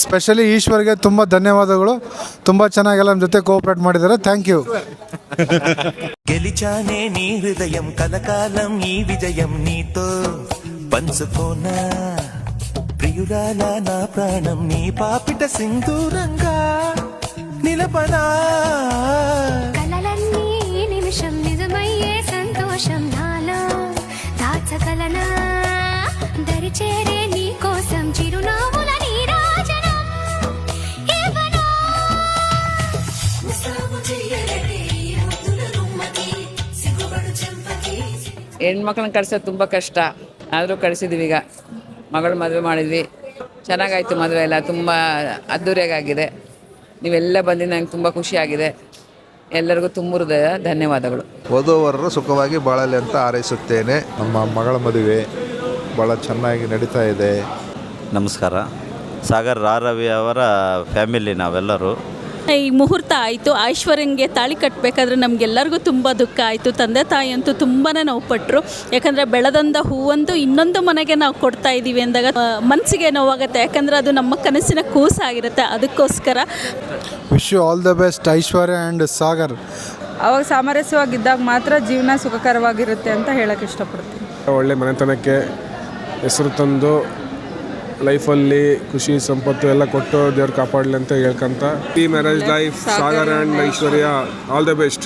Specially ಈಶ್ವರ್ಗೆ ತುಂಬ ಧನ್ಯವಾದಗಳು. ತುಂಬ ಚೆನ್ನಾಗೆಲ್ಲ ನಮ್ಮ ಜೊತೆ ಕೋಆಪ್ರೇಟ್ ಮಾಡಿದ್ದಾರೆ. Thank you. గెలిచానే నీ హృదయం కలకాలం ఈ విజయం నీతో పంచుకోనా ప్రియురాలా నా ప్రాణం నీ పాపిట సింధూరంగా నిలపనా కలలన్నీ ఈ నిమిషం నిజమయ్యే సంతోషం నాలో దాచగలనా దరిచేరే నీ కోసం చిరునవ్వుల నీరాజనం ఇవ్వనా ಹೆಣ್ಮಕ್ಳನ್ನ ಕಳ್ಸೋದು ತುಂಬ ಕಷ್ಟ, ಆದರೂ ಕಳಿಸಿದ್ವಿ. ಈಗ ಮಗಳು ಮದುವೆ ಮಾಡಿದ್ವಿ, ಚೆನ್ನಾಗಾಯಿತು ಮದುವೆ ಎಲ್ಲ, ತುಂಬ ಅದ್ದೂರಿಯಾಗಿದೆ. ನೀವೆಲ್ಲ ಬಂದು ನಂಗೆ ತುಂಬ ಖುಷಿಯಾಗಿದೆ. ಎಲ್ಲರಿಗೂ ತುಂಬ ಹೃದಯ ಧನ್ಯವಾದಗಳು. ವಧುವರರು ಸುಖವಾಗಿ ಬಾಳಲಿ ಅಂತ ಹಾರೈಸುತ್ತೇನೆ. ನಮ್ಮ ಮಗಳ ಮದುವೆ ಭಾಳ ಚೆನ್ನಾಗಿ ನಡೀತಾ ಇದೆ. ನಮಸ್ಕಾರ. ಸಾಗರ್ ರವಿ ಅವರ ಫ್ಯಾಮಿಲಿ ನಾವೆಲ್ಲರೂ. ಈ ಮುಹೂರ್ತ ಆಯಿತು. ಐಶ್ವರ್ಯಂಗೆ ತಾಳಿ ಕಟ್ಟಬೇಕಾದ್ರೆ ನಮಗೆಲ್ಲರಿಗೂ ತುಂಬ ದುಃಖ ಆಯಿತು. ತಂದೆ ತಾಯಿ ಅಂತೂ ತುಂಬಾ ನೋವುಪಟ್ಟರು. ಯಾಕಂದರೆ ಬೆಳೆದಂಥ ಹೂವಂತೂ ಇನ್ನೊಂದು ಮನೆಗೆ ನಾವು ಕೊಡ್ತಾ ಇದ್ದೀವಿ ಅಂದಾಗ ಮನಸ್ಸಿಗೆ ನೋವಾಗುತ್ತೆ. ಯಾಕಂದರೆ ಅದು ನಮ್ಮ ಕನಸಿನ ಕೂಸಾಗಿರುತ್ತೆ. ಅದಕ್ಕೋಸ್ಕರ wish you all the best Aishwarya and Sagar. ಅವಾಗ ಸಾಮರಸ್ಯವಾಗಿದ್ದಾಗ ಮಾತ್ರ ಜೀವನ ಸುಖಕರವಾಗಿರುತ್ತೆ ಅಂತ ಹೇಳಕ್ಕೆ ಇಷ್ಟಪಡ್ತೀನಿ. ಒಳ್ಳೆ ಮನೆತನಕ್ಕೆ ಹೆಸರು ತಂದು ಲೈಫಲ್ಲಿ ಖುಷಿ ಸಂಪತ್ತು ಎಲ್ಲ ಕೊಟ್ಟು ದೇವ್ರು ಕಾಪಾಡಲಿ ಅಂತ ಹೇಳ್ಕೊಂತ ಈ marriage life Sagar and Aishwarya all the best.